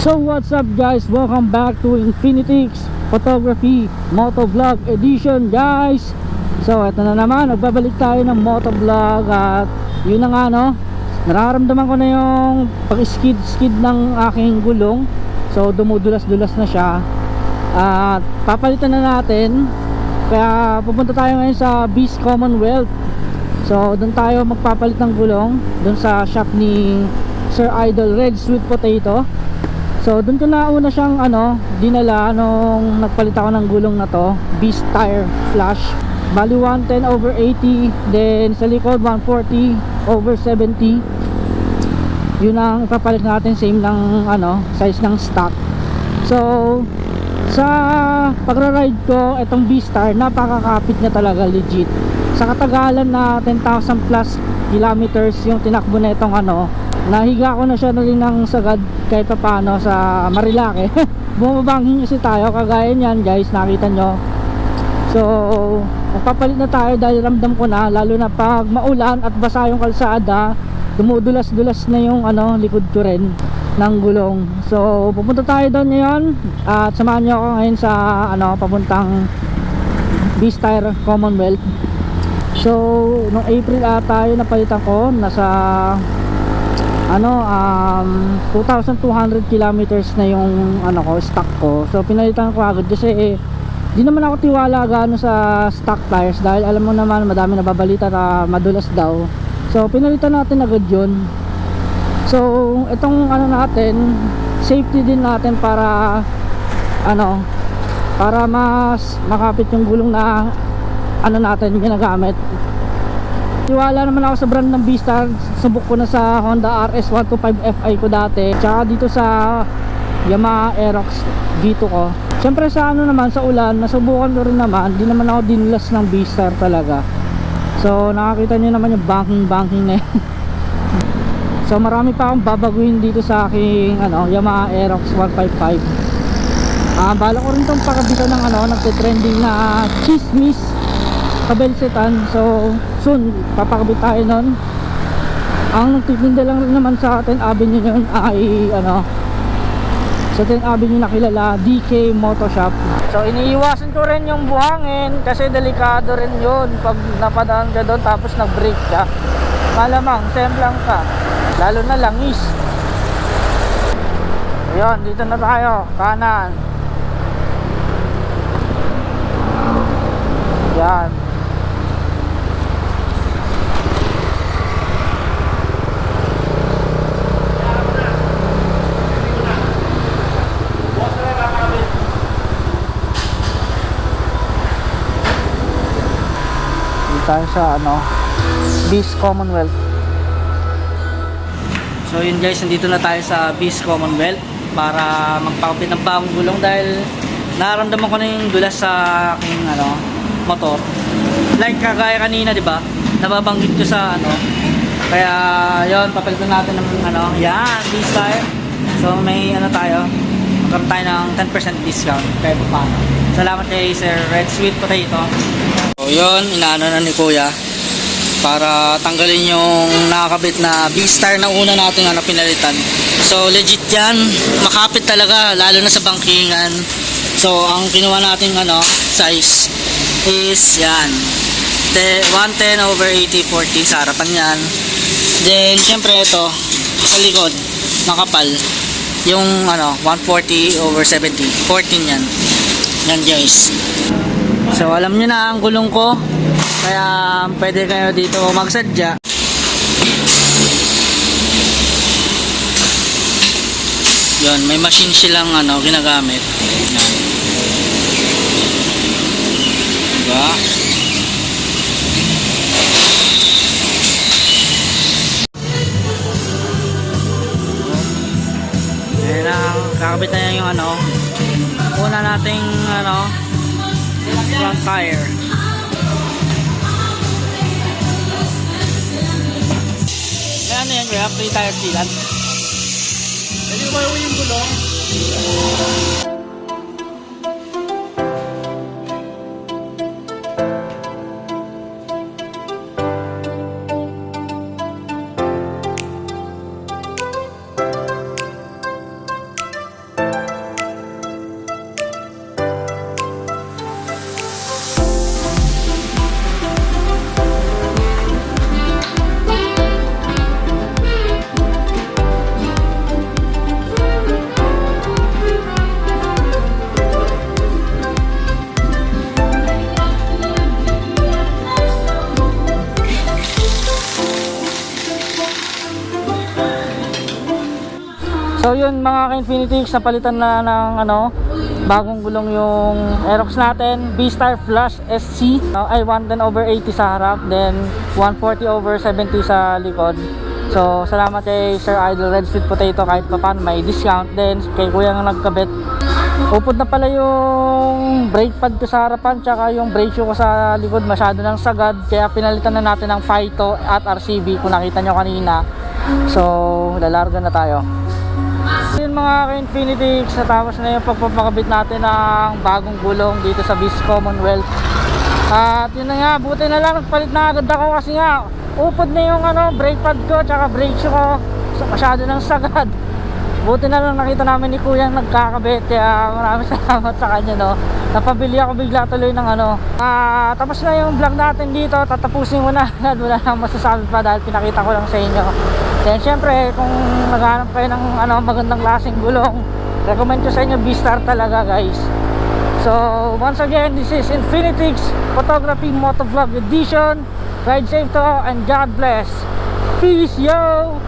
So what's up guys, welcome back to Infinitix Photography Motovlog Edition guys. So eto na naman, nagbabalik tayo ng motovlog. At yun na nga no, nararamdaman ko na yung pag-skid ng aking gulong. So dumudulas-dulas na siya. At papalitan na natin. Kaya pupunta tayo ngayon sa Beast Commonwealth. So doon tayo magpapalit ng gulong, doon sa shop ni Sir Idol Red Sweet Potato. So doon ko na una siyang dinala nung nagpalit ako ng gulong na to, Beast Tire Flash. Bali 110/80, then sa likod 140/70. Yun ang ipapalit natin, same ng size ng stock. So sa pagra-ride ko, itong Beast Tire, napakakapit niya talaga, legit. Sa katagalan na 10,000 plus kilometers yung tinakbo na itong nahiga ko na siya na rin ng sagad kahit pa paano sa Marilake. Bumabanghin kasi tayo, kagaya niyan guys, nakita nyo. So magpapalit na tayo dahil ramdam ko na, lalo na pag maulan at basa yung kalsada, dumudulas-dulas na yung likod ko rin ng gulong. So pupunta tayo doon ngayon at samahan nyo ako ngayon sa papuntang Beast Tire Commonwealth. So noong April ata yun napalitan ko, nasa 2,200 kilometers na yung stock ko. So pinalitan ko agad kasi di naman ako tiwala gaano sa stock tires dahil alam mo naman madami nababalita na madulas daw. So pinalitan natin agad yun. So itong natin, safety din natin para para mas makapit yung gulong na natin ginagamit. Tiwala naman ako sa brand ng Beast Tire. Subok ko na sa Honda RS 125 Fi ko dati, tsaka dito sa Yamaha Aerox V2 ko. Siyempre sa naman sa ulan, nasubukan ko rin naman. Di naman ako dinulas ng Beast Tire talaga. So nakakita nyo naman yung banking na yun. So marami pa akong babaguhin dito sa aking Yamaha Aerox 155. Bala ko rin itong pakabitan ng nagte-trending na chismis kabelsetan. So soon papakabit tayo nun. Ang nagtitinda lang rin naman sa 10 Avenue yun ay sa 10 Avenue nakilala, DK Moto Shop. So iniiwasan ko rin yung buhangin kasi delikado rin yun pag napadaan ka doon tapos nag-brake ka, malamang semplang ka, lalo na langis. Ayun, dito na tayo, kanan. Yan. Tayo sa Beast Commonwealth. So yun guys, nandito na tayo sa Beast Commonwealth para magpakapit ng bagong gulong dahil nararamdaman ko na yung dulas sa aking motor. Like kagaya kanina, di ba? Nababanggit ko sa kaya yon, papalitan natin ng yan, Beast Tire. So may tayo, magkaroon tayo ng 10% discount kahit pa paano. Salamat kay Sir Red Sweet Potato. So yun, inaano na ni Kuya para tanggalin yung nakakabit na Beast Tire na una natin pinalitan. So legit yan, makapit talaga lalo na sa bangkingan. So ang kinuha natin size is yan, 110/80, 40 sa harapan yan. Then syempre ito sa likod makapal yung 140/70, 14 yan. Yan guys. So alam nyo na ang gulong ko, kaya pwede kayo dito magsadya. Yun, may machine silang ginagamit. Yan. Diba? Ayan na, kakabit na yan yung una nating front tire. Kaya yan kuya, free tire sealant. Pwede ba yung gulong? yun mga ka-Infinitix, napalitan na ng bagong gulong yung Aerox natin, B-Star Flash SC. Ay 110/80 sa harap, then 140/70 sa likod. So salamat kay Sir Idol Red Sweet Potato, kahit pa paano may discount. Then kay kuya nga nagkabit, upod na pala yung brake pad ko sa harapan, tsaka yung brake shoe ko sa likod masyado ng sagad, kaya pinalitan na natin ng Phyto at RCB kung nakita nyo kanina. So lalarga na tayo. Yun mga ka-Infinitix, natapos na yung pagpapakabit natin ng bagong gulong dito sa Bis Commonwealth. At yun na nga, buti na lang nagpalit na agad ako kasi nga upod na yung brake pad ko tsaka brake shoe ko, so, masyado ng sagad. Buti na lang nakita namin ni kuya nagkakabit, kaya maraming salamat sa kanya, no. Napabili ako bigla tuloy ng tapos na yung vlog natin dito, tatapusin mo na. Wala nang masasabi pa dahil pinakita ko lang sa inyo. Then syempre kung naghahanap kayo ng magandang klaseng gulong, recommend ko sa inyo B-Star talaga, guys. So once again, this is Infinitix Photography Motovlog Edition. Ride safe to and God bless. Peace yo.